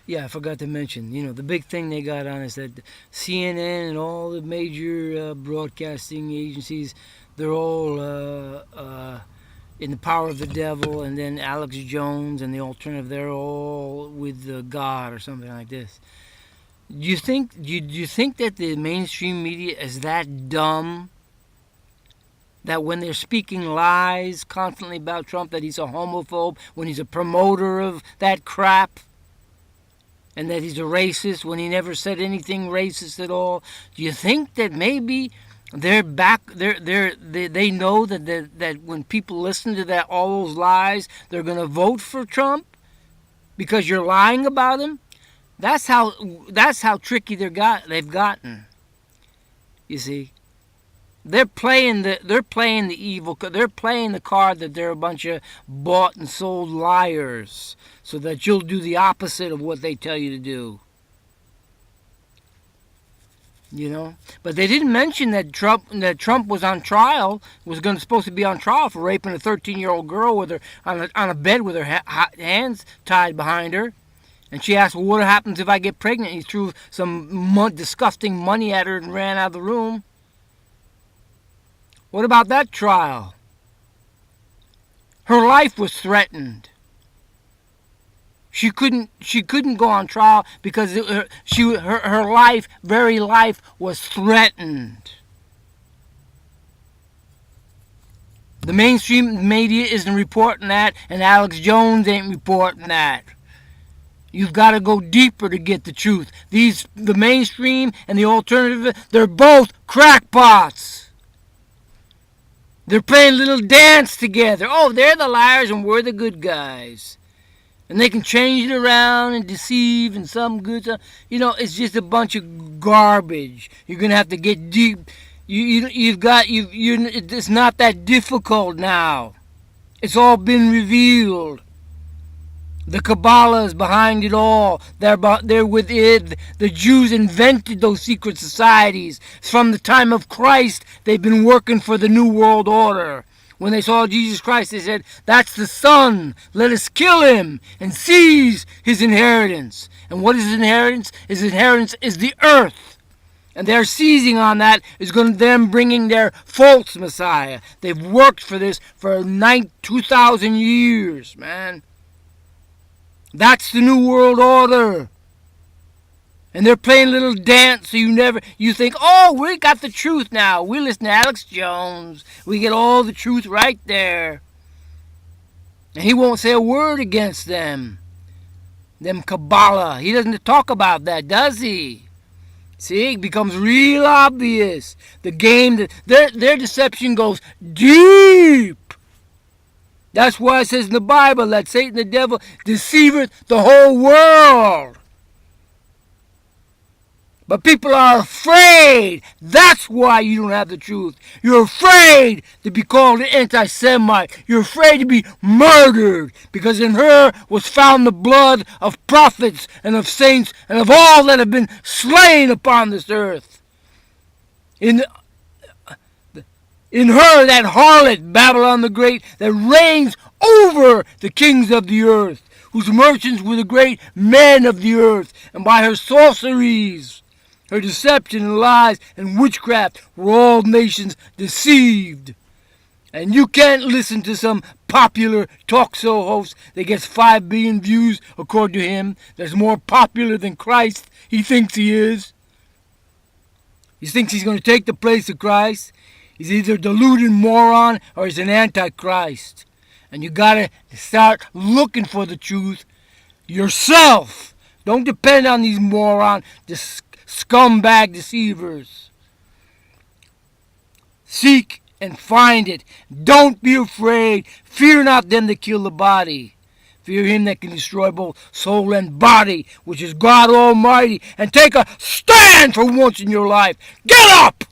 Yeah, I forgot to mention, the big thing they got on is that CNN and all the major broadcasting agencies, they're all in the power of the devil, and then Alex Jones and the alternative, they're all with God or something like this. Do you think that the mainstream media is that dumb that when they're speaking lies constantly about Trump, that he's a homophobe, when he's a promoter of that crap, and that he's a racist when he never said anything racist at all? Do you think that maybe they know that when people listen to that all those lies, they're going to vote for Trump because you're lying about him? That's how tricky they've gotten. You see, they're playing the evil. They're playing the card that they're a bunch of bought and sold liars, so that you'll do the opposite of what they tell you to do. But they didn't mention that Trump was on trial, supposed to be on trial for raping a 13-year-old girl with her on a bed with her hands tied behind her. And she asked, well, what happens if I get pregnant? He threw some disgusting money at her and ran out of the room. What about that trial? Her life was threatened. She couldn't go on trial because her very life was threatened. The mainstream media isn't reporting that, and Alex Jones ain't reporting that. You've got to go deeper to get the truth. The mainstream and the alternative, they're both crackpots. They're playing a little dance together. Oh, they're the liars and we're the good guys. And they can change it around and deceive and some good stuff. It's just a bunch of garbage. You're going to have to get deep. It's not that difficult now. It's all been revealed. The Kabbalah is behind it all. They're with it. The Jews invented those secret societies. From the time of Christ, they've been working for the New World Order. When they saw Jesus Christ, they said, that's the Son. Let us kill him and seize his inheritance. And what is his inheritance? His inheritance is the earth. And their seizing on that is going to them bringing their false Messiah. They've worked for this for 2,000 years, man. That's the New World Order. And they're playing a little dance so you think, oh, we got the truth now. We listen to Alex Jones. We get all the truth right there. And he won't say a word against them. Them Kabbalah. He doesn't talk about that, does he? See, it becomes real obvious. The game, their deception goes deep. That's why it says in the Bible that Satan the devil deceiveth the whole world. But people are afraid. That's why you don't have the truth. You're afraid to be called an anti-Semite. You're afraid to be murdered. Because in her was found the blood of prophets and of saints and of all that have been slain upon this earth. In her, that harlot, Babylon the Great, that reigns over the kings of the earth, whose merchants were the great men of the earth, and by her sorceries, her deception and lies and witchcraft were all nations deceived. And you can't listen to some popular talk show host that gets 5 billion views, according to him, that's more popular than Christ. He thinks he is. He thinks he's going to take the place of Christ. He's either a deluded moron or he's an antichrist. And you got to start looking for the truth yourself. Don't depend on these moron, scumbag deceivers. Seek and find it. Don't be afraid. Fear not them that kill the body. Fear him that can destroy both soul and body, which is God Almighty. And take a stand for once in your life. Get up!